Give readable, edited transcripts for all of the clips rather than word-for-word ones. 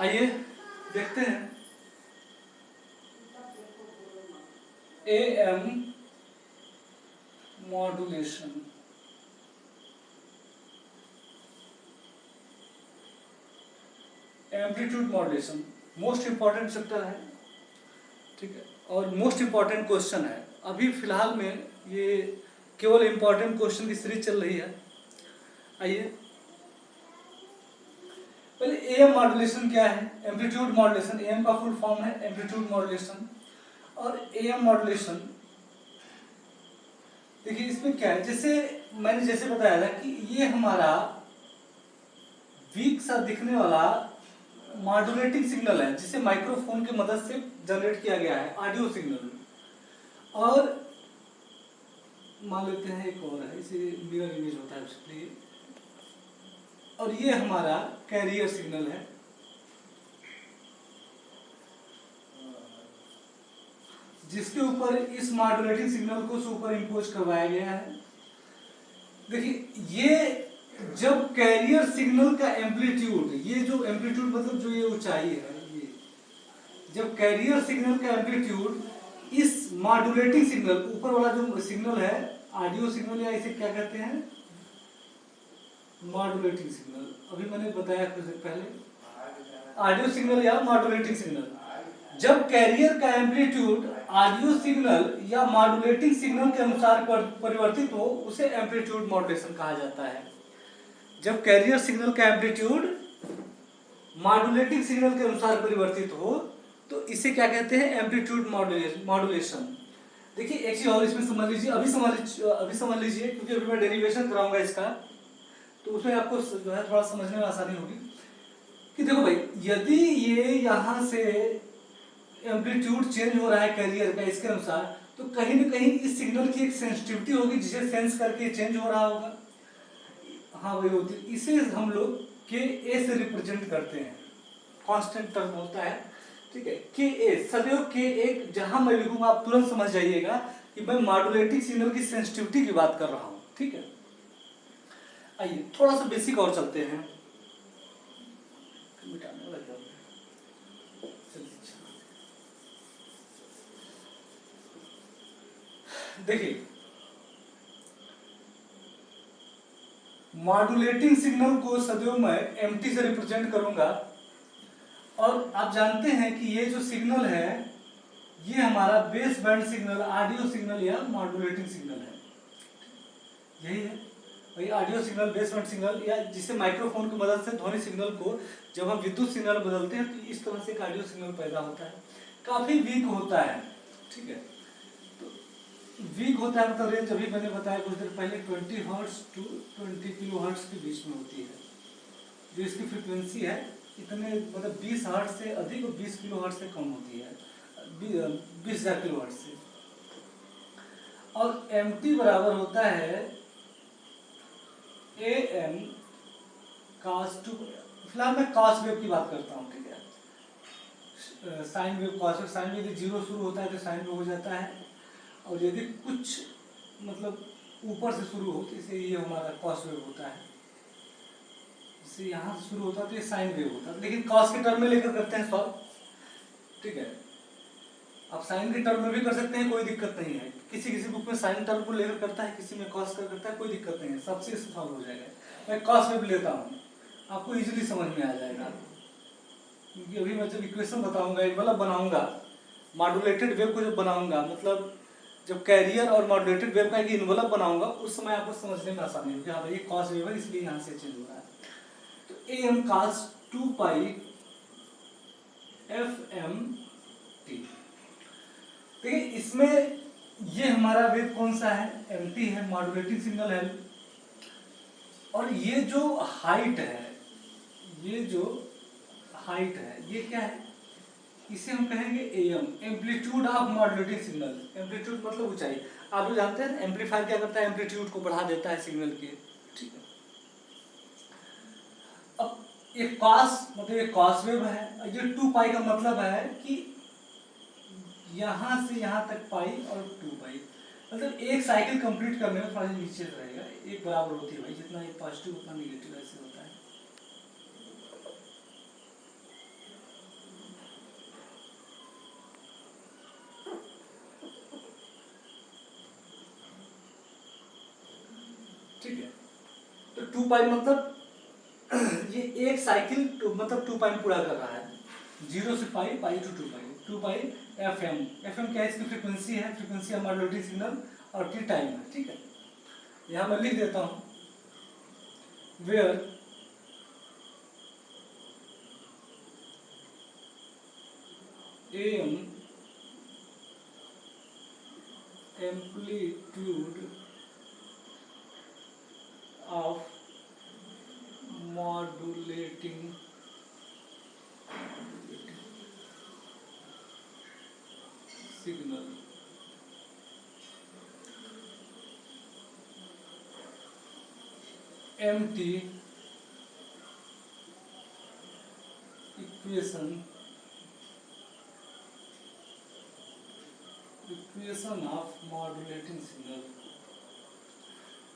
आइए देखते हैं AM modulation. Amplitude modulation most important chapter है, ठीक है, और मोस्ट इंपॉर्टेंट क्वेश्चन है। अभी फिलहाल में ये केवल इंपॉर्टेंट क्वेश्चन की सीरीज चल रही है। आइए पहले AM मॉड्यूलेशन क्या है। एम्पलीट्यूड मॉड्यूलेशन, AM का फुल फॉर्म है एम्पलीट्यूड मॉड्यूलेशन। और AM मॉड्यूलेशन देखिए इसमें क्या है, जैसे बताया था कि ये हमारा वीक सा दिखने वाला मॉड्यूलेटिंग सिग्नल है जिसे माइक्रोफोन की मदद से जनरेट किया गया है, ऑडियो सिग्नल। और मान लेते हैं एक और है, इसे मिरर इमेज होता है उसके लिए। और ये हमारा कैरियर सिग्नल है, जिसके ऊपर इस मॉड्यूलेटिंग सिग्नल को सुपर इम्पोज करवाया गया है। देखिए ये जब कैरियर सिग्नल का एम्पलीट्यूड, ये जो एम्पलीट्यूड मतलब जो ये ऊंचाई है, ये जब कैरियर सिग्नल का एम्पलीट्यूड इस मॉड्यूलेटिंग सिग्नल, ऊपर वाला जो सिग्नल है ऑडियो सिग्नल या इसे क्या कहते हैं, मॉड्यूलेटिंग सिग्नल। अभी मैंने बताया कुछ देर पहले ऑडियो सिग्नल या मॉड्यूलेटिंग सिग्नल। जब कैरियर का एम्पलीट्यूड ऑडियो सिग्नल या मॉड्यूलेटिंग सिग्नल के अनुसार परिवर्तित हो उसे एम्पलीट्यूड मॉड्यूलेशन कहा जाता है। जब कैरियर सिग्नल का एम्पलीट्यूड मॉड्यूलेटिंग सिग्नल के अनुसार परिवर्तित हो तो इसे क्या कहते हैं, एम्पलीट्यूड मॉड्यूलेशन। देखिए एक चीज और इसमें समझ लीजिए, अभी समझ लीजिए, क्योंकि अभी मैं डेरिवेशन कराऊंगा इसका, तो उसमें आपको जो है थोड़ा समझने में आसानी होगी कि देखो भाई, यदि ये यहाँ से एम्पलीट्यूड चेंज हो रहा है कैरियर का इसके अनुसार, तो कहीं ना कहीं इस सिग्नल की एक सेंसिटिविटी होगी जिसे सेंस करके चेंज हो रहा होगा। हाँ वही होती है, इसे हम लोग KA से रिप्रेजेंट करते हैं, कांस्टेंट टर्म होता है, ठीक है। KA सदैव KA जहां मैं लिखूंगा आप तुरंत समझ जाइएगा कि मैं मॉड्यूलेटिंग सिग्नल की सेंसिटिविटी की बात कर रहा हूं, ठीक है। आइए थोड़ा सा बेसिक और चलते हैं। देखिए मॉड्यूलेटिंग सिग्नल को सदैव मैं MT से रिप्रेजेंट करूंगा। और आप जानते हैं कि ये जो सिग्नल है ये हमारा base band signal, audio signal या मॉड्यूलेटिंग सिग्नल है, यही है वही audio signal, base band signal, या जिसे माइक्रोफोन की मदद से ध्वनि सिग्नल को जब हम विद्युत सिग्नल बदलते हैं तो इस तरह से एक ऑडियो सिग्नल पैदा होता है। काफी वीक होता है, ठीक है। तो वीक होता है मतलब रेंज अभी मैंने बताया कुछ देर पहले 20 हर्ट्ज टू 20 किलो हर्ट्ज के बीच में होती है। जो इसकी फ्रीक्वेंसी है इतने मतलब 20 हर्ट्ज से अधिक और 20 किलो हर्ट्ज से कम होती है, 20,000 किलो हर्ट्ज से। और MT बराबर होता है AM cos 2। फिलहाल मैं cos वेव की बात करता हूँ, ठीक है। Sine wave, cos wave, sine wave यदि 0 शुरू होता है तो साइन वेव हो जाता है, और यदि कुछ मतलब ऊपर से शुरू हो तो इसे ये हमारा cos वेव होता है। इससे यहाँ से शुरू होता है तो ये साइन वेव होता है, लेकिन cos के टर्म में लेकर करते हैं सॉल्व, ठीक है। आप साइन के टर्म में भी कर सकते हैं, कोई दिक्कत नहीं है। किसी किसी बुक में साइन टर्म को लेकर करता है, किसी में कॉस कर करता है, कोई दिक्कत नहीं है, सबसे सॉल्व हो जाएगा। मैं कॉस वेव लेता हूँ, आपको इजीली समझ में आ जाएगा, क्योंकि अभी मैं जब इक्वेशन बताऊंगा, एक वाला बनाऊंगा मॉड्यूलेटेड वेव को, जब बनाऊंगा मतलब जब कैरियर और मॉड्यूलेटेड वेव का एक इन्वलप बनाऊंगा उस समय आपको समझने में आसानी होगी। हाँ भाई ये कॉस वेव है इसलिए यहाँ से चेंज हो रहा है। तो AM cos 2 पाई FMT। देखिए इसमें ये हमारा वेव कौन सा है, MT है, मॉड्यूलेटिंग सिग्नल है। और ये जो हाइट है, ये जो हाइट है ये क्या है, इसे हम कहेंगे AM, amplitude of modulating signal. Amplitude मतलब ऊंचाई। आप लोग जानते हैं एम्पलीफायर क्या करता है, एम्पलीट्यूड को बढ़ा देता है सिग्नल के, ठीक है। अब ये कॉस मतलब ये कॉस वेव है, ये 2 पाई का मतलब है कि यहाँ से यहाँ तक पाई और 2 पाई, मतलब एक साइकिल कंप्लीट करने में थोड़ा नीचे रहेगा, एक बराबर होती है भाई, जितना एक पॉजिटिव उतना निगेटिव ऐसे होता है। ठीक है। तो 2 पाई मतलब ये एक साइकिल मतलब 2 पाई पूरा कर रहा है, 0 से pi, pi to 2 pi, 2 pi FM. FM क्या है, इसकी फ्रीक्वेंसी है, फ्रीक्वेंसी है मॉड्यूलेटिंग सिग्नल, और टी टाइम है, ठीक है। यहाँ मैं लिख देता हूँ, where m amplitude of modulating signal, MT equation of modulating signal,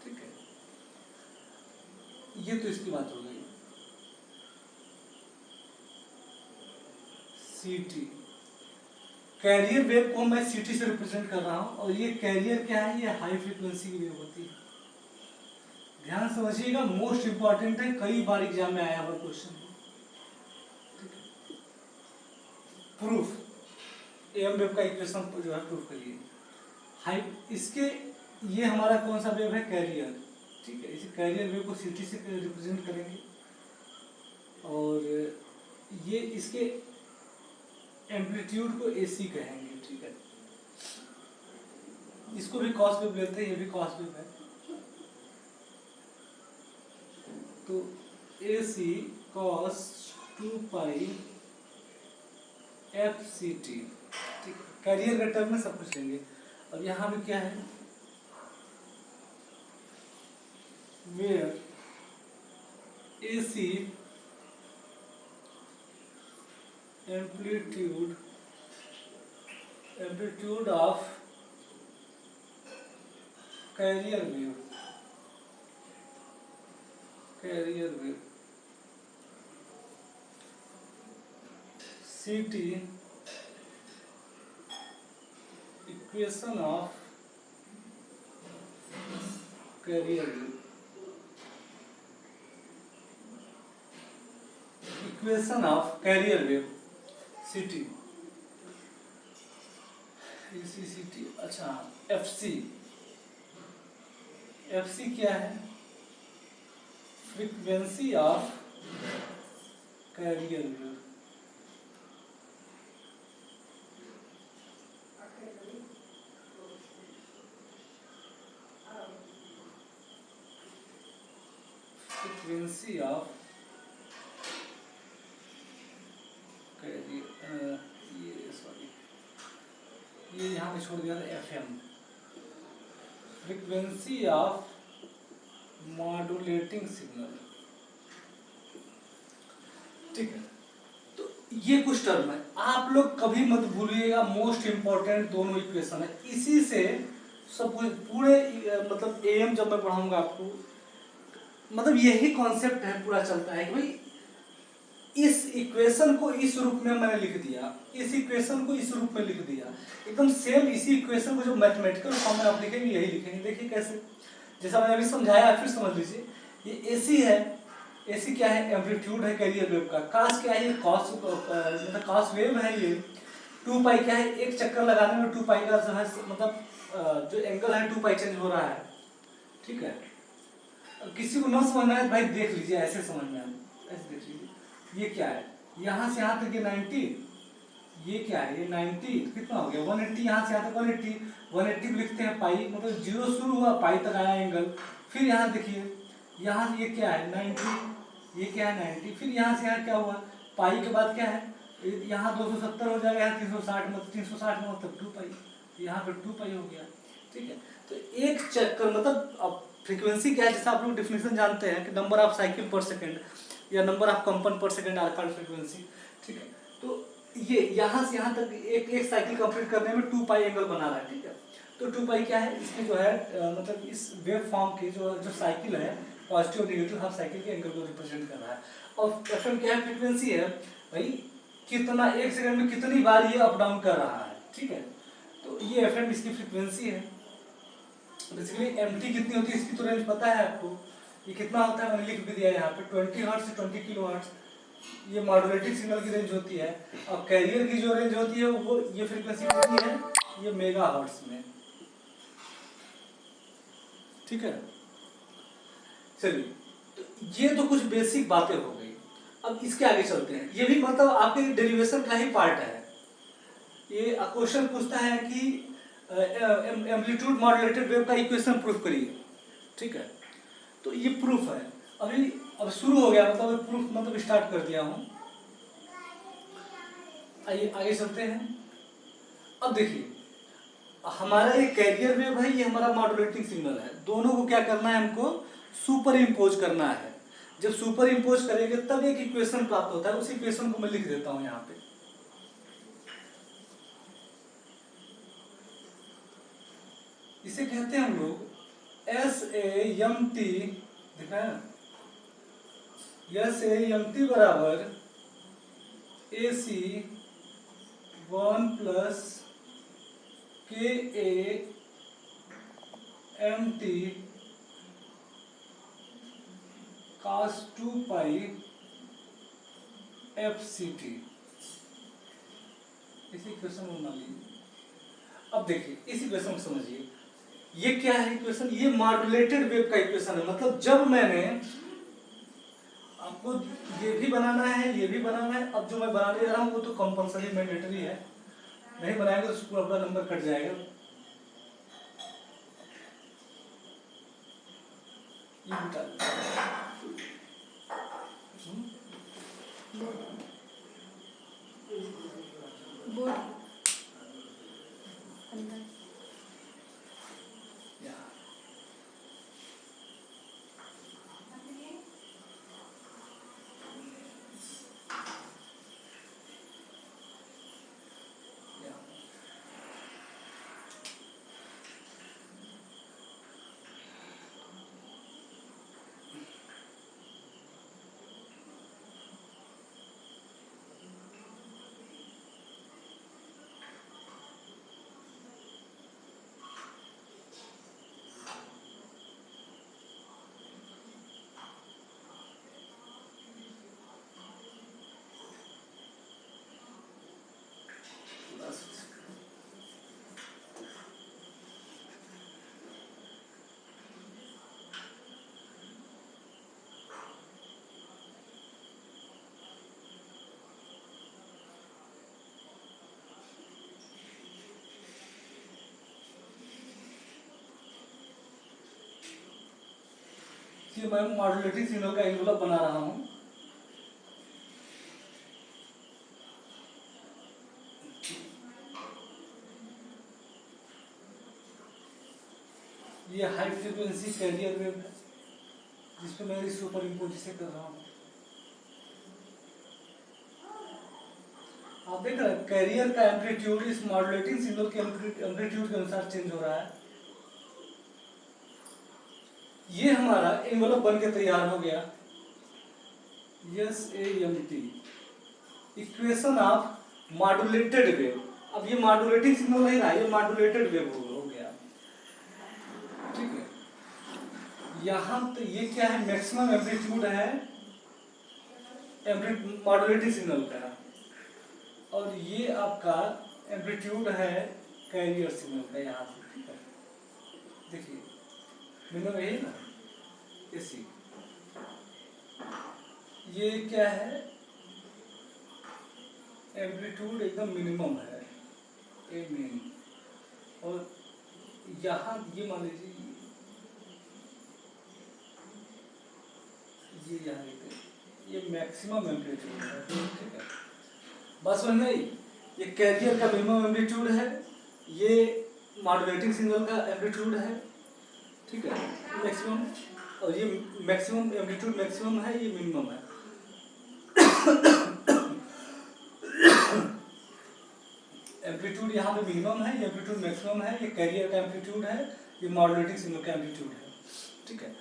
ठीक है। ये तो इसकी बात हो गई। सीटी, कैरियर वेव को मैं सीटी से रिप्रेजेंट कर रहा हूं, और ये कैरियर क्या है, ये हाई फ्रीक्वेंसी की वेव होती है। ध्यान समझिएगा, मोस्ट इंपॉर्टेंट है, कई बार एग्जाम में आया हुआ क्वेश्चन। प्रूफ, एम वेव का इक्वेशन जो है प्रूफ करिए। हाई, इसके ये हमारा कौन सा वेव है, कैरियर, ठीक है। इसे कैरियर वेव को सीटी से रिप्रेजेंट करेंगे, और ये इसके एम्पलीट्यूड को एसी कहेंगे, ठीक है। इसको भी कॉस वेव लेते हैं, ये भी कॉस वेव है। तो AC cos 2 pi F C T, ठीक है। कैरियर के टर्म में सब कुछ लेंगे। अब यहाँ भी क्या है, where AC amplitude of carrier wave CT equation of carrier wave, equation of carrier wave CT, CT, अच्छा। एफसी, एफसी क्या है, frequency of carrier wave, frequency of carrier, ये सॉरी, ये यहाँ पे छोड़ दिया था, FM, frequency of modulating signal, ठीक है। तो ये कुछ टर्म है, आप लोग कभी मत भूलिएगा, मोस्ट इंपॉर्टेंट दोनों इक्वेशन है। इसी से सब कुछ पूरे मतलब एम जब मैं पढ़ाऊंगा आपको, मतलब यही कॉन्सेप्ट है, पूरा चलता है कि भाई इस इक्वेशन को इस रूप में मैंने लिख दिया, इस इक्वेशन को इस रूप में लिख दिया, एकदम सेम इसी इक्वेशन को जो मैथमेटिकल फॉर्म में आप लिखेंगे यही लिखेंगे। देखिए कैसे, जैसा मैंने अभी समझाया, फिर समझ लीजिए। ये एसी है, एसी क्या है, एम्पलीट्यूड है कैरियर वेव का। कॉस क्या है, ये कॉस मतलब कॉस वेव है ये। 2 पाई क्या है, एक चक्कर लगाने में 2 पाई का जो है मतलब जो एंगल है 2 पाई चेंज हो रहा है, ठीक है। किसी को न समझना है भाई देख लीजिए, ऐसे समझ में, ऐसे देख लीजिए। ये क्या है, यहाँ से यहाँ तक ये 90, ये क्या है, ये 90, कितना हो गया 180, यहाँ से यहाँ तक 180, 180 को लिखते हैं पाई, मतलब 0 शुरू हुआ, पाई तक आया एंगल। फिर यहाँ देखिए, यहाँ से ये क्या है 90, ये क्या है 90, फिर यहाँ से यहाँ क्या हुआ, पाई के बाद क्या है, यहाँ 270 हो जाएगा, यहाँ 360 मतलब 360 मतलब 2 पाई, यहाँ पर 2 पाई हो गया, ठीक है। तो एक चक्कर मतलब अब फ्रीक्वेंसी क्या है, जैसा आप लोग डिफिनेशन जानते हैं कि नंबर ऑफ साइकिल पर सेकेंड या नंबर ऑफ कंपन पर सेकेंड आर कॉल्ड फ्रीक्वेंसी, ठीक है। तो ये यहाँ से यहाँ तक एक साइकिल कंप्लीट करने में 2 पाई एंगल बना रहा है, ठीक है। तो 2 पाई क्या है, इसमें जो है मतलब इस वेव फॉर्म की जो साइकिल है, पॉजिटिव और नेगेटिव हाफ साइकिल के एंगल को रिप्रेजेंट कर रहा है। और एफएम क्या है, फ्रीक्वेंसी है भाई, कितना एक सेकंड में कितनी बार ये अप डाउन कर रहा है, ठीक है। तो ये एफएम इसकी फ्रीक्वेंसी है, बेसिकली एमटी कितनी होती है इसकी तो रेंज पता है आपको, ये कितना होता है मैंने लिख भी दिया है यहाँ पे 20 हर्ट्ज से 20 किलो हर्ट्ज, ये मॉड्यूलेटिंग सिग्नल की रेंज होती है। और कैरियर की जो रेंज होती है वो ये फ्रीक्वेंसी होती है ये मेगा हर्ट्ज में, ठीक है। चलिए, तो ये तो कुछ बेसिक बातें हो गई। अब इसके आगे चलते हैं, ये भी मतलब आपके डेरिवेशन का ही पार्ट है। ये क्वेश्चन पूछता है कि एम्पलीट्यूड मॉड्यूलेटेड वेव का इक्वेशन प्रूफ करिए, ठीक है। तो ये प्रूफ है, अभी अब शुरू हो गया, मतलब प्रूफ मतलब स्टार्ट कर दिया हूँ। आइए आगे चलते हैं। अब देखिए, हमारा ये कैरियर वेव है, ये हमारा मॉड्यूलेटिंग सिग्नल है, दोनों को क्या करना है हमको सुपर इम्पोज करना है। जब सुपर इम्पोज करेंगे तब एक इक्वेशन प्राप्त होता है, उस इक्वेशन को मैं लिख देता हूं यहाँ पे। इसे कहते हैं हम लोग एस ए एम टी, देखा है, एस ए एम टी बराबर ए सी 1 plus K A M T cos 2 pi F C T, इसी इक्वेशन को मान लीजिए। अब देखिए इस इक्वेशन को समझिए, ये क्या है इक्वेशन, ये मॉड्यूलेटेड वेव का इक्वेशन है। मतलब जब मैंने आपको ये भी बनाना है ये भी बनाना है, अब जो मैं बना ले रहा हूँ वो तो कंपलसरी मैंडेटरी है, नहीं बनाएंगे तो पूरा नंबर कट जाएगा। ये बोर्ड अंदर कि मैं मॉड्यूलेटिंग सिग्नल का एनवेलप बना रहा हूँ। ये हाई फ्रीक्वेंसी कैरियर वेव है जिसपे मैं सुपर इम्पोजिशन कर रहा हूँ। आप देख रहे हैं कैरियर का एम्पलीट्यूड इस मॉड्यूलेटिंग सिग्नल के एम्पलीट्यूड के अनुसार चेंज हो रहा है। ये हमारा एनवेलप बन के तैयार हो गया, S A M T equation of modulated wave. अब ये मॉड्यूलेटिंग सिग्नल नहीं रहा, ये मॉड्यूलेटेड वेव हो गया, ठीक है। यहाँ तो ये क्या है, मैक्सिमम एम्पलीट्यूड है मॉड्यूलेटिंग सिग्नल का, और ये आपका एम्पलीट्यूड है कैरियर सिग्नल का यहाँ से, ठीक है। देखिए मिनिमम यही ना, इसी ये क्या है, एम्पलीट्यूड एकदम मिनिमम है ए मिन, और यहाँ ये मान लीजिए ये यहाँ लेते ये मैक्सिमम एम्पलीट्यूड है, ठीक है। बस वही नहीं, ये कैरियर का मिनिमम एम्पलीट्यूड है, ये मॉड्यूलेटिंग सिग्नल का एम्पलीट्यूड है, ठीक है, मैक्सिमम। और ये मैक्सिमम एम्पलीट्यूड मैक्सिमम है, ये मिनिमम है। एम्पलीट्यूड यहाँ पे मिनिमम है, ये एम्पलीट्यूड मैक्सिमम है, ये कैरियर का एम्पलीट्यूड है, ये मॉड्यूलेटिंग सिग्नल का एम्पलीट्यूड है, ठीक है।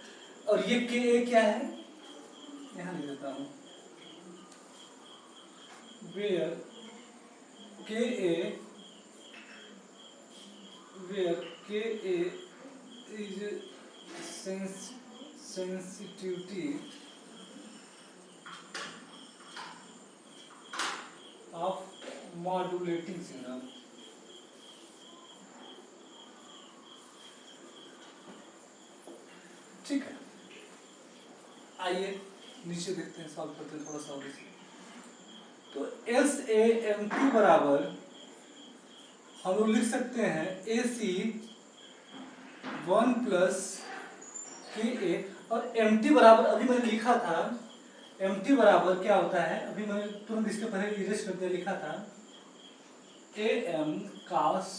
और ये के ए क्या है, यहाँ लिख देता हूँ, वेयर के ए is sensitivity of modulating signal। ठीक है, आइए नीचे देखते हैं, सॉल्व करते हैं थोड़ा सा और इसे। तो SAMT बराबर हम लोग लिख सकते हैं AC1 प्लस KA, और MT बराबर अभी मैंने लिखा था, MT बराबर क्या होता है, अभी मैंने तुरंत इसके पहले इरेज करके लिखा था AM cos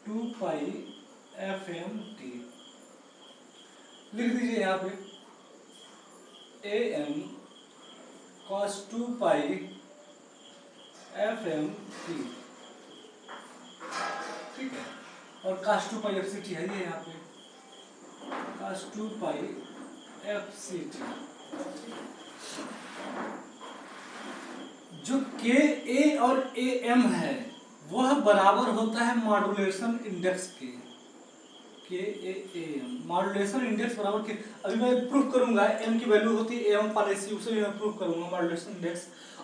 2 पाई FMT। लिख दीजिए यहाँ पे AM cos 2 पाई FMT, ठीक है, और cos 2 पाई FCT है ये यहाँ पे cos 2 पाई FCT। जो KA और AM है वह बराबर होता है मॉड्यूलेशन इंडेक्स के। KAAM मॉड्यूलेशन इंडेक्स बराबर के, अभी मैं प्रूफ करूंगा M की वैल्यू होती है AM पर AC, उसे भी मैं प्रूफ करूंगा मॉड्यूलेशन इंडेक्स।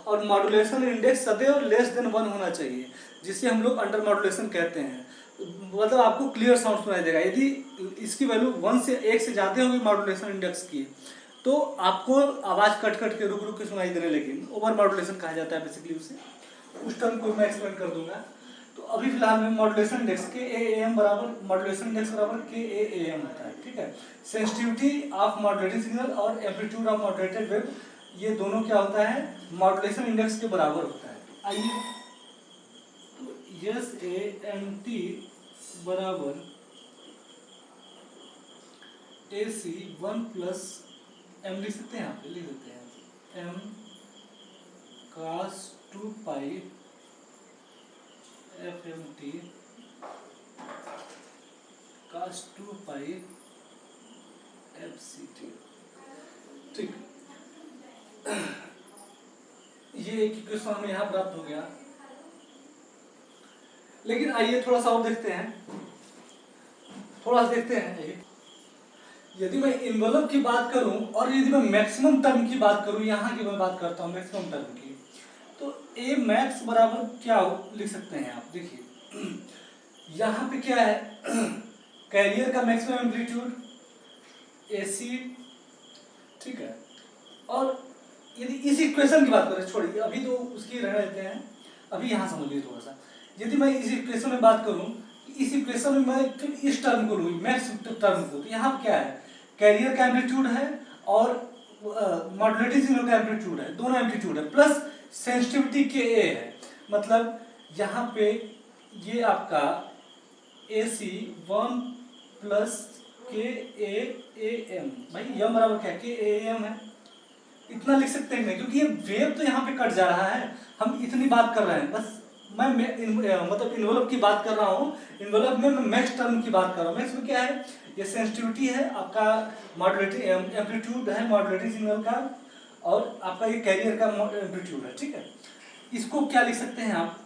और मॉड्यूलेशन इंडेक्स सदैव लेस देन 1 होना चाहिए, जिसे हम लोग अंडर मॉड्यूलेशन कहते हैं। मतलब आपको क्लियर साउंड सुनाई देगा। यदि इसकी वैल्यू 1 से 1 से ज़्यादा होगी मॉड्यूलेशन इंडेक्स की, तो आपको आवाज़ कट कट के रुक रुक के सुनाई देने लगेगी, ओवर मॉड्यूलेशन कहा जाता है बेसिकली उसे। उस टर्म को मैं एक्सप्लेन कर दूंगा। तो अभी फिलहाल में मॉड्यूलेशन इंडेक्स KAAM बराबर, मॉड्यूलेशन इंडेक्स बराबर KAAM होता है, ठीक है। सेंसिटिविटी ऑफ मॉड्यूलेटिंग सिग्नल और एम्पलीट्यूड ऑफ मॉड्यूलेटेड वेव, ये दोनों क्या होता है, मॉड्यूलेशन इंडेक्स के बराबर होता है। आइए, तो SAMT बराबर AC1 प्लस M लिख सकते हैं, यहाँ पे लिख देते हैं M cos 2 पाई FMT cos 2 पाई FCT, ठीक। ये एक इक्वेशन हमें यहाँ प्राप्त हो गया। लेकिन आइए थोड़ा सा और देखते हैं, यदि मैं इन्वेलप की बात करूं और यदि मैं मैक्सिमम टर्म की बात करूं, यहाँ की मैं बात करता हूं मैक्सिमम टर्म की, तो A मैक्स बराबर क्या लिख सकते हैं आप, देखिए यहाँ पे क्या है, कैरियर का मैक्सिमम एम्पलीट्यूड AC, ठीक है। और यदि इस इक्वेशन की बात करें, छोड़िए अभी तो उसकी रहने देते हैं, अभी यहाँ समझिए थोड़ा सा। यदि मैं इस इक्वेशन में बात करूं, इस इक्वेशन में मैं फिर इस टर्म को लूँ, मैक्स टर्म को, तो यहाँ क्या है, कैरियर का एम्पलीट्यूड है और मॉड्यूलेटिंग सिग्नल का एम्पलीट्यूड है, दोनों एम्पलीट्यूड है, प्लस सेंसिटिविटी KA है। मतलब यहाँ पे ये आपका AC1 प्लस KAAM, भाई यम बराबर क्या KAAM है, इतना लिख सकते हैं, क्योंकि ये वेव तो यहाँ पे कट जा रहा है, हम इतनी बात कर रहे हैं, बस मैं मतलब इन्वेलप की बात कर रहा हूँ। इन्वेलप में मैं मैक्स टर्म की बात कर रहा हूँ। मैक्स में क्या है, ये सेंसिटिविटी है आपका, मॉड्यूलेटिंग एम्पलीट्यूड है मॉड्यूलेटिंग सिग्नल का, और आपका ये कैरियर का एम्पलीट्यूड है, ठीक है। इसको क्या लिख सकते हैं आप,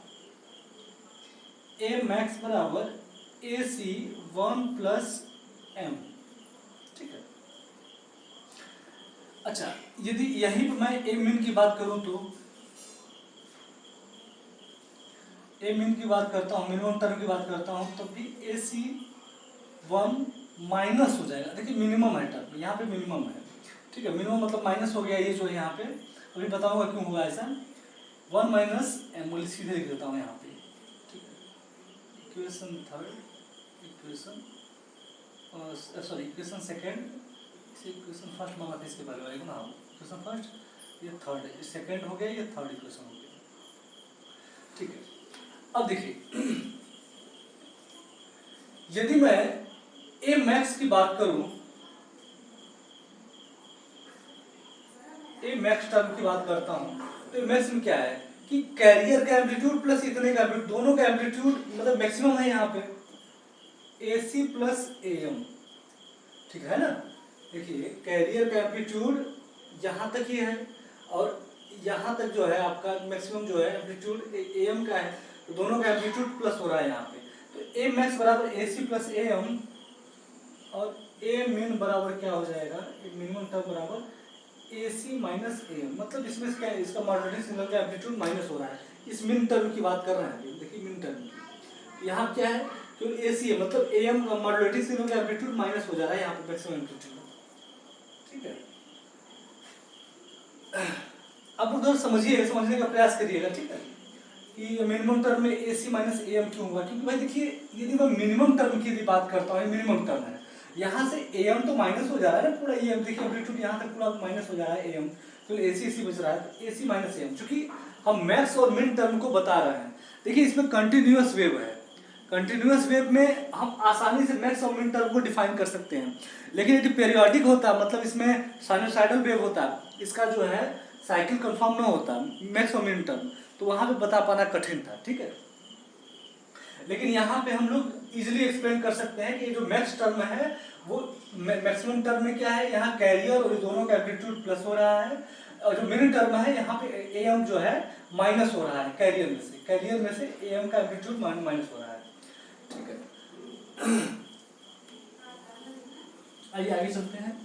A मैक्स बराबर AC1 प्लस M, ठीक है। अच्छा, यदि यहीं पर मैं A min की बात करूं, तो A min की बात करता हूं, मिनिमम टर्म की बात करता हूं, तब भी AC1 माइनस हो जाएगा। देखिए मिनिमम है टर्म, यहाँ पे मिनिमम है, ठीक है। मिनिमम मतलब माइनस हो गया, ये जो है यहाँ पे, अभी बताऊंगा क्यों हुआ ऐसा। 1 माइनस M, सीधे लिख देता हूँ यहाँ पे, ठीक है। Equation third, equation second, equation first माना इसके बारे में ना, इक्वेशन फर्स्ट, ये थर्ड है, सेकेंड हो गया, ये थर्ड इक्वेशन हो गया, ठीक है। अब देखिए, यदि मैं A मैक्स की बात करूं, A मैक्स टर्म की बात करता हूं, तो A मैक्स में क्या है कि कैरियर का एम्पलीट्यूड प्लस इतने का एम्पलीट्यूड, दोनों का एम्पलीट्यूड मतलब मैक्सिमम है यहाँ पे AC प्लस AM, ठीक है ना। देखिए कैरियर का एम्पलीट्यूड यहाँ तक ही है, और यहाँ तक जो है आपका मैक्सिमम जो है एम्पलीट्यूड AM का है, तो दोनों का एम्पलीट्यूड प्लस हो रहा है यहाँ पे। तो A मैक्स बराबर AC प्लस AM, और ए मिन बराबर क्या हो जाएगा, मिनिमम टर्म बराबर ए सी माइनस ए एम, मतलब इसमें क्या है, इसका मॉडरेटिंग सिग्नल का एम्पलीट्यूड माइनस हो रहा है, इस मिन टर्म की बात कर रहे हैं। देखिए मिन टर्म की यहाँ क्या है, केवल ए सी है, मतलब ए एम मॉडरेटिंग सिग्नल का एम्पलीट्यूड माइनस हो जा रहा है यहाँ पे मैक्सिमम एम्पलीट्यूड। ठीक है, अब उधर समझने का प्रयास करिएगा। ठीक है, कि मिनिमम टर्म में ए सी माइनस ए एम क्यों हुआ, क्योंकि भाई देखिए यदि मैं मिनिमम टर्म की यदि बात करता हूँ, मिनिमम टर्म है, यहाँ से ए एम तो माइनस हो जा रहा है ना पूरा, ए एम देखिए एम्पलीट्यूड यहाँ तक पूरा माइनस हो जा रहा है ए एम, तो ए सी बच रहा है, तो ए सी माइनस ए एम, चूंकि हम मैक्स और मिन टर्म को बता रहे हैं। देखिए इसमें कंटिन्यूअस वेव है, कंटिन्यूअस वेव में हम आसानी से मैक्स और मिन टर्म को डिफाइन कर सकते हैं, लेकिन यदि पेरियोडिक होता, मतलब इसमें साइनोसाइडल वेव होता, इसका जो है साइकिल कंफर्म ना होता मैक्स और मिन टर्म, तो वहां पे बता पाना कठिन था। ठीक है, लेकिन यहाँ पे हम लोग इजीली एक्सप्लेन कर सकते हैं कि जो मैक्स टर्म है वो मैक्सिमम टर्म में क्या है, यहाँ कैरियर और दोनों का एम्पलीट्यूड प्लस हो रहा है, और जो मिन टर्म है यहाँ पे ए एम जो है माइनस हो रहा है कैरियर में से ए एम का एम्पलीट्यूड माइनस हो रहा है। ठीक है, आइए आगे चलते हैं।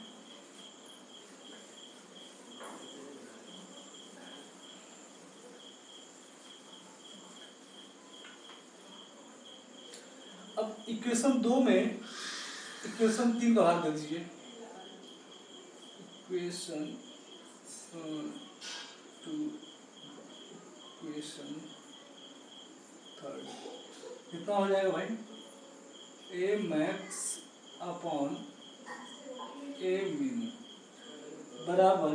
अब इक्वेशन 2 में इक्वेशन 3 का भाग दे दीजिए, इक्वेशन 2 इक्वेशन 3 कितना हो जाएगा भाई, ए मैक्स अपॉन ए मिन बराबर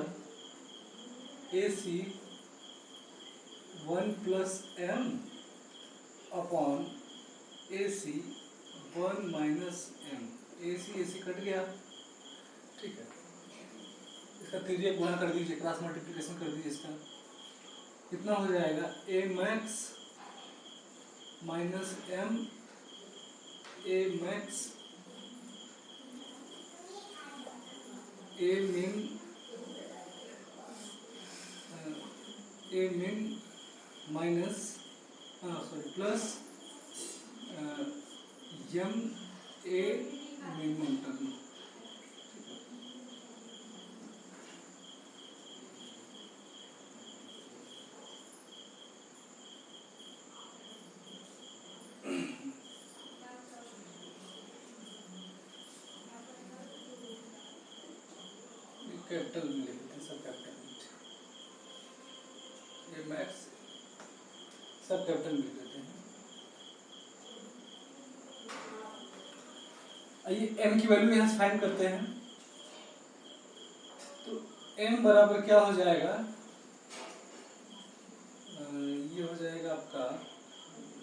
ए सी 1 प्लस एम अपॉन ए सी 1 माइनस एम, ए सी कट गया। ठीक है, इसका त्रिज्या गुणा कर दीजिए, क्रॉस मल्टीप्लिकेशन कर दीजिए, इसका कितना हो जाएगा, A max minus m A max A min minus plus m A minimum term. Capital में लिख देते हैं, सब कैपिटल में, ये मैक्स सब कैपिटल में लिख देते हैं। आइए m की वैल्यू यहाँ से फाइंड करते हैं, तो m बराबर क्या हो जाएगा, ये हो जाएगा आपका,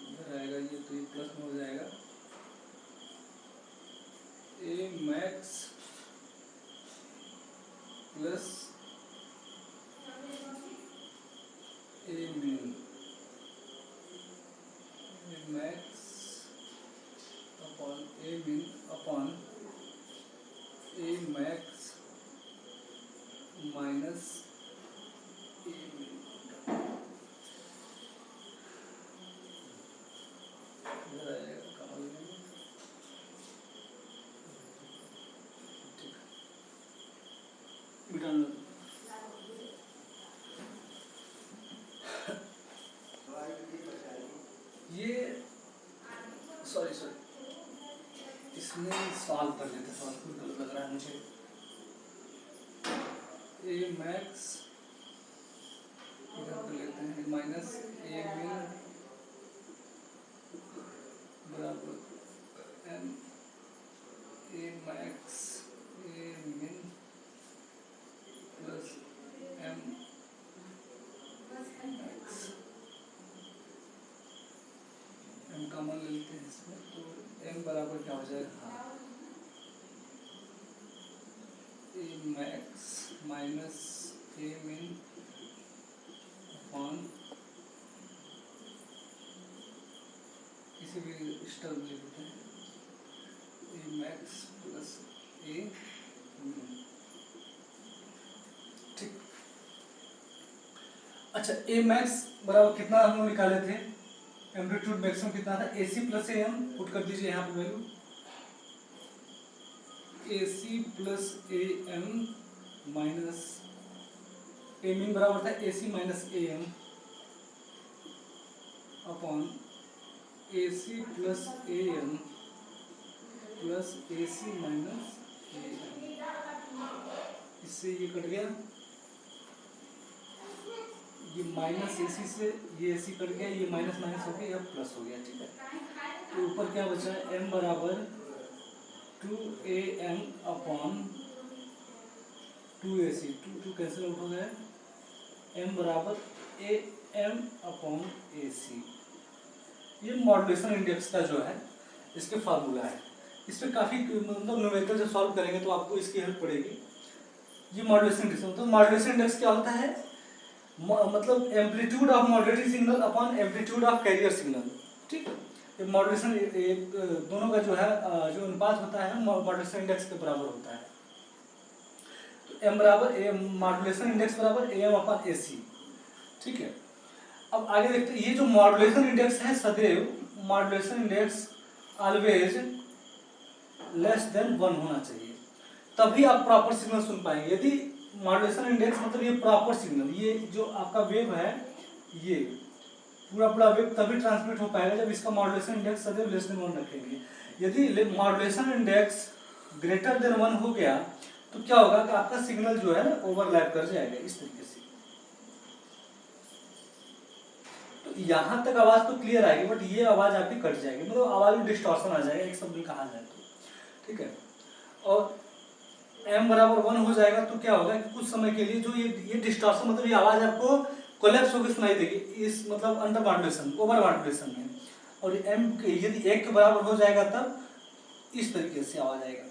इधर आएगा ये, तो ये प्लस में हो जाएगा, A max plus A min max upon ए मिन अपॉन ए मैक्स माइनस ए मिन, इधर आएगा कमल में। ठीक है, ये सॉरी इसमें सॉल्व कर लेते, सॉल्व कुछ गलत लग रहा है मुझे, ए मैक्स इधर कर लेते हैं माइनस ए मिन बराबर M A max A min plus M max, M common ले लेते हैं इसमें, तो एम बराबर क्या हो जाएगा, ए मैक्स माइनस ए मिन अपॉन, किसी भी स्टर ले लेते हैं, ए मैक्स प्लस ए मिन। ठीक, अच्छा ए मैक्स बराबर कितना हम लोग निकाले थे, एम्पलीट्यूड मैक्सिमम कितना था, A C plus A M, put कर दीजिए यहाँ पे value, AC plus AM minus A min बराबर था AC minus AM upon AC plus AM plus AC minus AM। इससे ये कट गया, ये माइनस AC से ये AC कट गया, ये माइनस माइनस हो गया, अब प्लस हो गया। ठीक है, तो ऊपर क्या बचा है, m बराबर 2AM upon 2AC, 2 cancel out हो गया, m बराबर AM अपॉन AC। ये मॉड्यूलेशन इंडेक्स का जो है इसके फार्मूला है। इस पर काफ़ी मतलब न्यूमेरिकल जब सॉल्व करेंगे तो आपको इसकी हेल्प पड़ेगी। ये मॉड्यूलेशन इंडेक्स, मतलब मॉड्यूलेशन इंडेक्स क्या होता है, मतलब amplitude of modulating signal upon amplitude of carrier signal. ठीक, ये मॉड्यूलेशन दोनों का जो है जो अनुपात होता है मॉड्यूलेशन इंडेक्स के बराबर होता है। तो m बराबर ए मॉड्यूलेशन इंडेक्स बराबर AM अपॉन AC। ठीक है, अब आगे देखते हैं, ये जो मॉड्यूलेशन इंडेक्स है सदैव modulation index always less than 1 होना चाहिए, तभी आप प्रॉपर सिग्नल सुन पाएंगे। यदि मॉड्यूलेशन इंडेक्स मतलब ये प्रॉपर सिग्नल, ये जो आपका वेव है ये पूरा वेव तभी ट्रांसमिट हो पाएगा जब इसका मॉड्यूलेशन इंडेक्स सदैव लेस देन 1 रखेंगे। यदि मॉड्यूलेशन इंडेक्स ग्रेटर देन 1 हो गया तो क्या होगा कि आपका सिग्नल जो है ना ओवरलैप कर जाएगा इस तरीके से। तो यहाँ तक आवाज तो क्लियर आएगी, बट ये आवाज आपकी कट जाएगी, मतलब आवाज में डिस्टॉर्शन आ जाएगा, एक शब्द में कहा जाए तो। ठीक है, और m बराबर 1 हो जाएगा तो क्या होगा कि कुछ समय के लिए जो ये डिस्टॉर्शन मतलब ये आवाज आपको कोलैप्स होकर सुनाई देगी, इस मतलब अंडर मॉड्यूलेशन ओवर मॉड्यूलेशन में। और m यदि 1 के बराबर हो जाएगा तब इस तरीके से आवाज आएगा।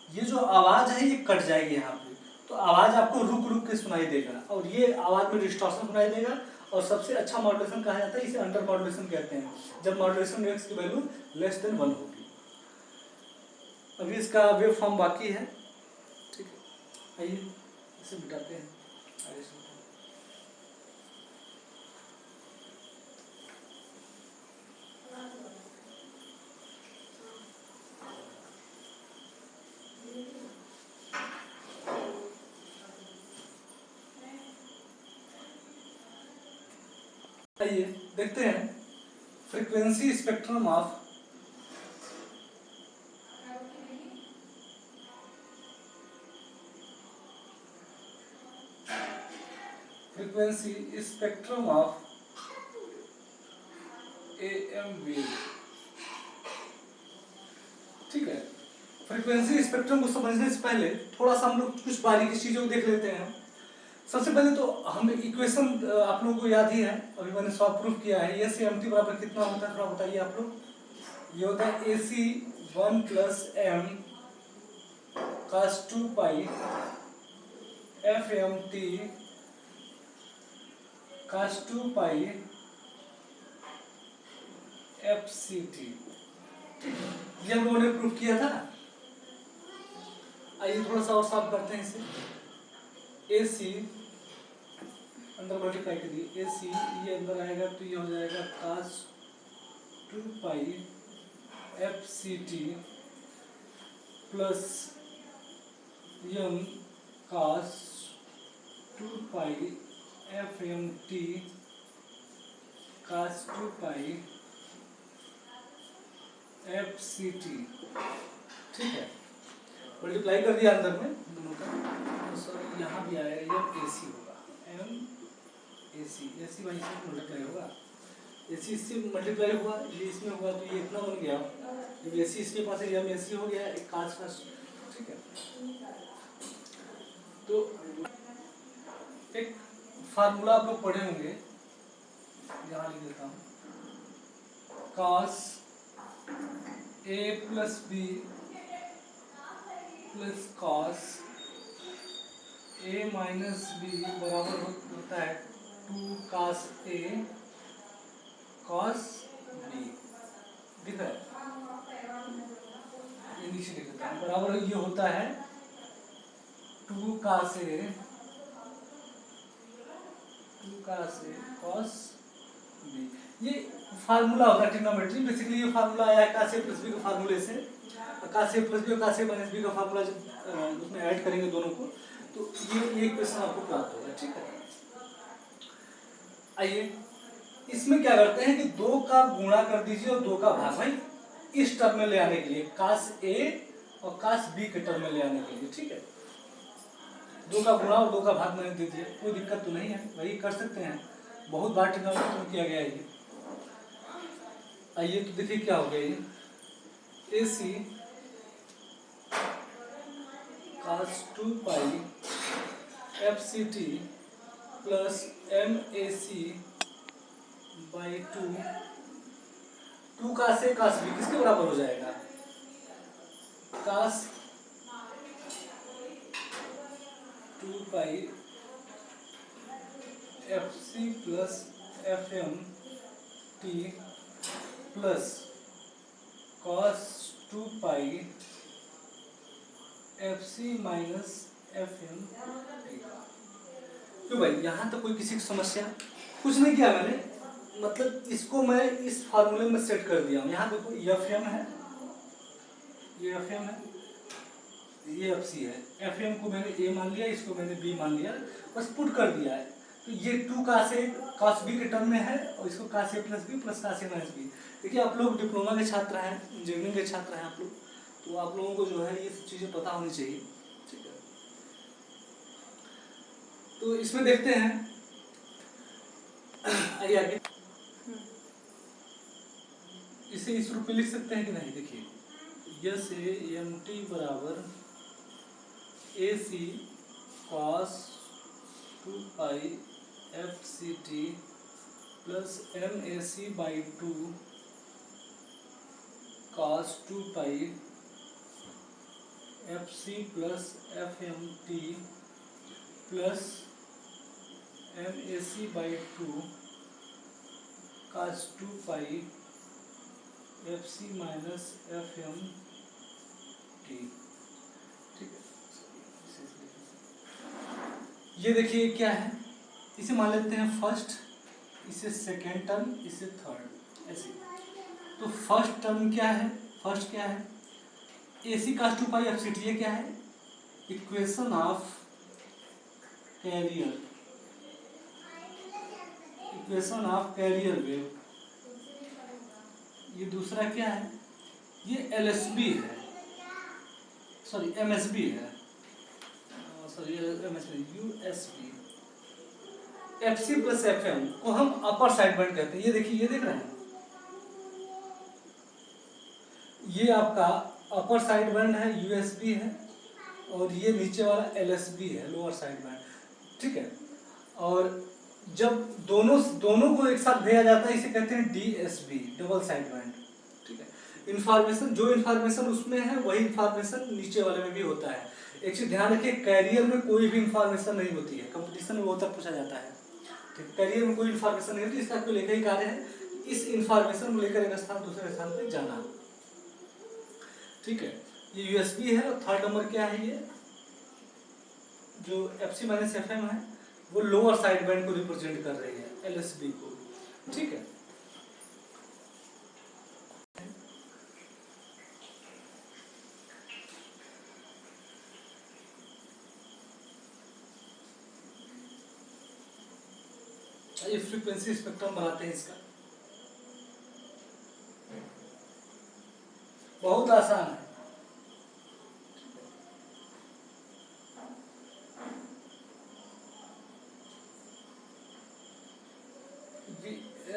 ये जो आवाज है ये कट जाएगी यहाँ पे, तो आवाज आपको रुक रुक के सुनाई देगा और ये आवाज में डिस्टॉर्शन सुनाई देगा। और सबसे अच्छा मॉड्यूलेशन कहा जाता है, इसे अंडर मॉड्यूलेशन कहते हैं, जब मॉड्यूलेशन इंडेक्स की वैल्यू लेस देन 1 होगी। अभी इसका वेव फॉर्म बाकी है। ठीक है, आइए इसे मिटाते हैं, आगे चलते हैं। आइए देखते हैं frequency spectrum of frequency spectrum of AM wave। ठीक है, फ्रीक्वेंसी स्पेक्ट्रम को समझने से पहले थोड़ा सा हम लोग कुछ बारीकी चीजों को देख लेते हैं। सबसे पहले तो हम इक्वेशन आप लोगों को याद ही है, अभी मैंने सॉल्व प्रूफ किया है। ए सी एम टी बराबर कितना होता है थोड़ा बताइए आप लोग। ये होता है ए सी 1 plus M cos 2 pi F M T cos 2 pi F C T. ये हम लोगों ने प्रूफ किया था। आइए थोड़ा सा और सॉल्व करते हैं इसे। ए सी अंदर मल्टीप्लाई करिए, ए सी ये अंदर आएगा तो ये हो जाएगा cos 2 pi F C T plus यम cos 2 pi F M T cos 2 pi F C T. ठीक है, मल्टीप्लाई कर दिया अंदर में दोनों का, तो सर यहाँ भी आएगा यम ए सी होगा, एम ए सी बाई से मल्टीप्लाई होगा, ए सी इससे मल्टीप्लाई हुआ, ये इसमें होगा तो ये इतना बन गया। जब ए सी इसके पास है यम ए सी हो गया एक काज का। ठीक है, तो एक फार्मूला आप लोग पढ़े होंगे, यहाँ लिख देता हूँ, cos a plus B plus cos a minus B बराबर होता है 2 cos a cos b। दिख रहा है, ये नीचे लिख देता हूँ, बराबर ये होता है 2 cos a cos बी। ये फार्मूला होता है ट्रिग्नोमेट्री। बेसिकली ये फार्मूला आया है cos A प्लस बी के फार्मूले से। cos A प्लस बी और cos A माइनस बी का फार्मूला जब उसमें ऐड करेंगे दोनों को, तो ये क्वेश्चन आपको प्राप्त होगा। ठीक है, आइए इसमें क्या करते हैं कि 2 का गुणा कर दीजिए और 2 का भाग, भाई इस टर्म में ले आने के लिए, cos A और cos B के टर्म में ले आने के लिए। ठीक है, 2 का गुणा और 2 का भाग मैंने दे दिया, कोई दिक्कत तो नहीं है, वही कर सकते हैं, बहुत बार ट्रिग्नोमेट्री में किया गया है ये। आइए तो देखिए क्या हो गया ये, AC cos 2 pi FCT plus MAC by 2 cos A cos B किसके बराबर हो जाएगा, cos 2 पाई FC plus FMT plus cos 2 पाई FC माइनस FMT। क्यों भाई, यहाँ तो कोई किसी की समस्या कुछ नहीं किया मैंने, मतलब इसको मैं इस फार्मूले में सेट कर दिया हूँ। यहाँ देखो FM है, ये FM है, ये FC है, FM को मैंने A मान लिया, इसको मैंने B मान लिया, बस पुट कर दिया है। तो ये 2 cos A cos B के टर्म में है और इसको cos A plus B plus cos A minus B। देखिए आप लोग डिप्लोमा के छात्र हैं, इंजीनियरिंग के छात्र हैं आप लोग, तो आप लोगों को जो है ये सब चीज़ें पता होनी चाहिए। ठीक है, तो इसमें देखते हैं, आइए आगे, इसे इस रूप में लिख सकते हैं कि नहीं। देखिए यस एम टी बराबर AC cos 2 pi FCT plus MAC by 2 cos 2 pi FC plus FMT plus MAC by 2 cos 2 pi FC minus FMT। ठीक है, ये देखिए क्या है, इसे मान लेते हैं फर्स्ट, इसे सेकेंड टर्म, इसे थर्ड, ऐसे। तो फर्स्ट टर्म क्या है, फर्स्ट क्या है, AC cos 2 पाई FCT, ये क्या है, equation of carrier, equation of carrier wave. ये दूसरा क्या है, ये LSB है, सॉरी MSB है, सॉरी MSB USB। FC प्लस FM को हम अपर साइड बैंड कहते हैं। ये देखिए, ये देख रहे हैं, ये आपका अपर साइड बैंड है, USB है, और ये नीचे वाला LSB है, लोअर साइड बैंड। ठीक है, और जब दोनों को एक साथ भेजा जाता है इसे कहते हैं DSB, डबल साइड बैंड। ठीक है, इंफॉर्मेशन, जो इंफॉर्मेशन उसमें है वही इंफॉर्मेशन नीचे वाले में भी होता है। एक चीज ध्यान रखिए, कैरियर में कोई भी इंफॉर्मेशन नहीं होती है, कंपटीशन में बहुत तक पूछा जाता है। ठीक, कैरियर में कोई इंफॉर्मेशन नहीं होती, इसका कोई लेखा ही कार्य है इस इंफॉर्मेशन को लेकर एक स्थान दूसरे स्थान पर जाना। ठीक है, ये USB है, और थर्ड नंबर क्या है, ये जो FC माइनस FM है वो लोअर साइड बैंड को रिप्रेजेंट कर रही है, LSB को। ठीक है, ये फ्रीक्वेंसी स्पेक्ट्रम बनाते हैं इसका, बहुत आसान है।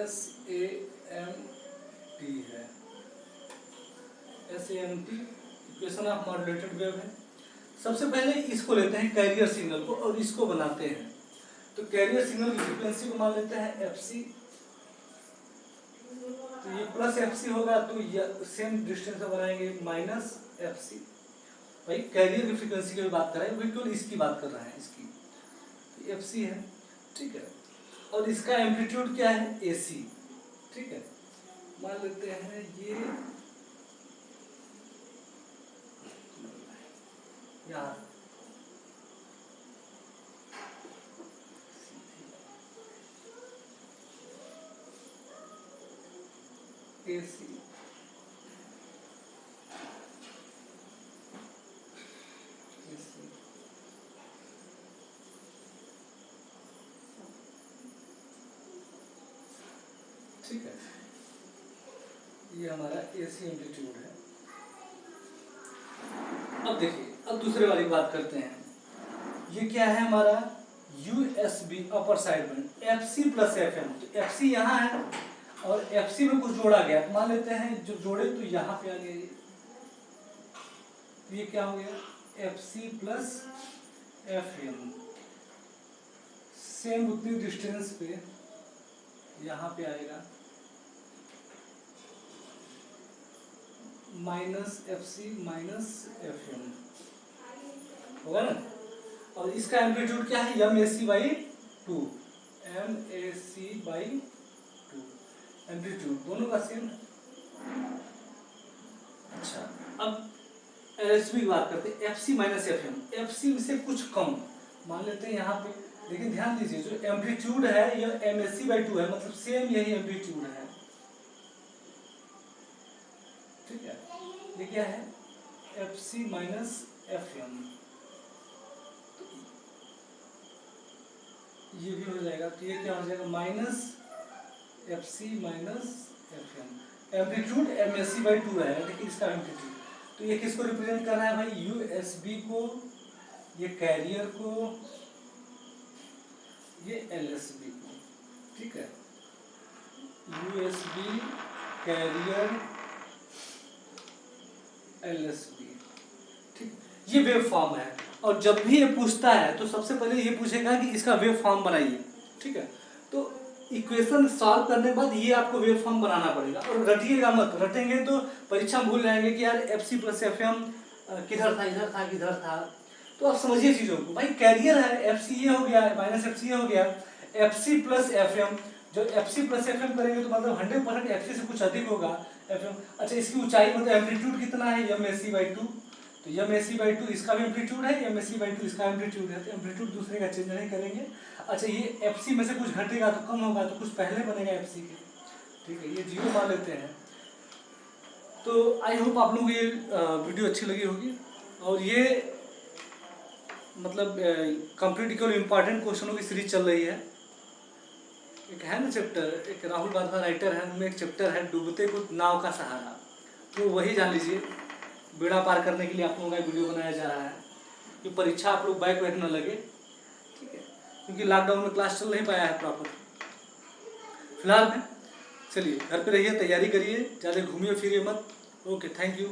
SAMT है, SAMT equation of modulated wave है। सबसे पहले इसको लेते हैं कैरियर सिग्नल को और इसको बनाते हैं। तो कैरियर सिग्नल की फ्रीक्वेंसी को मान लेते हैं FC, तो ये प्लस FC होगा, तो ये सेम डिस्टेंस से बनाएंगे माइनस FC। भाई कैरियर की फ्रीक्वेंसी की बात कर रहे हैं, बिल्कुल इसकी बात कर रहे हैं, इसकी तो FC है। ठीक है, और इसका एम्पलीट्यूड क्या है, AC। ठीक है, मान लेते हैं ये यहाँ, AC ठीक है, ये हमारा AC एम्पलीट्यूड है। अब देखिए, अब दूसरे वाली की बात करते हैं। ये क्या है हमारा USB upper side band FC प्लस FM। तो FC यहाँ है और FC में कुछ जोड़ा गया, तो मान लेते हैं जो जोड़े तो यहाँ पे आ गया ये, तो ये क्या हो गया FC प्लस FM। सेम उतनी डिस्टेंस पे यहाँ पे आएगा माइनस FC माइनस FM होगा ना। और इसका एम्पलीट्यूड क्या है MAC/2, MAC/2 एम्पलीट्यूड दोनों का सेम है। अच्छा, अब LSB की बात करते हैं, FC माइनस FM। FC से कुछ कम मान लेते हैं यहाँ पे, लेकिन ध्यान दीजिए जो एम्पलीट्यूड है यह MAC/2 है, मतलब सेम यही एम्पलीट्यूड है। ठीक है, ये क्या है FC माइनस FM, ये भी हो जाएगा। तो ये क्या हो जाएगा minus FC minus FM। Amplitude MAC/2 है, देखिए इसका एम्पलीट्यूड। तो ये किसको रिप्रेजेंट कर रहा है भाई, USB को, ये कैरियर को, ये LSB को। ठीक है, USB कैरियर LSB। ठीक, ये वेव फॉर्म है। और जब भी ये पूछता है तो सबसे पहले ये पूछेगा कि इसका वेव फॉर्म बनाइए। ठीक है, तो इक्वेशन सॉल्व करने के बाद ये आपको वेव फॉर्म बनाना पड़ेगा। और रटिएगा मत, रटेंगे तो परीक्षा भूल जाएंगे कि यार FC प्लस FM किधर था, इधर था, किधर था। तो आप समझिए चीज़ों को, भाई कैरियर है, FC ये हो गया, माइनस FC ये हो गया, FC प्लस FM। जो FC प्लस FM करेंगे तो मतलब 100% FC से कुछ अधिक होगा FM। अच्छा, इसकी ऊंचाई मतलब एम्पलीट्यूड कितना है MAC/2, तो MAC/2 इसका भी एम्पलीट्यूड है, MAC/2 इसका एम्पलीट्यूड है, तो एम्पलीट्यूड दूसरे का चेंज नहीं करेंगे। अच्छा, ये FC में से कुछ घटेगा तो कम होगा, तो कुछ पहले बनेगा FC के। ठीक है, ये 0 मान लेते हैं। तो आई होप आप लोगों को ये वीडियो अच्छी लगी होगी। और ये मतलब कंप्लीट इक्वल इम्पॉर्टेंट क्वेश्चनों की सीरीज चल रही है। एक है ना चैप्टर, एक राहुल वाधवा राइटर है, उनमें एक चैप्टर है डूबते को नाव का सहारा, तो वही जान लीजिए। बेड़ा पार करने के लिए आप लोगों का वीडियो बनाया जा रहा है कि परीक्षा आप लोग बैक वैक न लगे। ठीक है, क्योंकि लॉकडाउन में क्लास चल नहीं पाया है प्रॉपर फिलहाल में। चलिए घर पे रहिए, तैयारी करिए, ज़्यादा घूमिए फिरिए मत। Okay, thank you.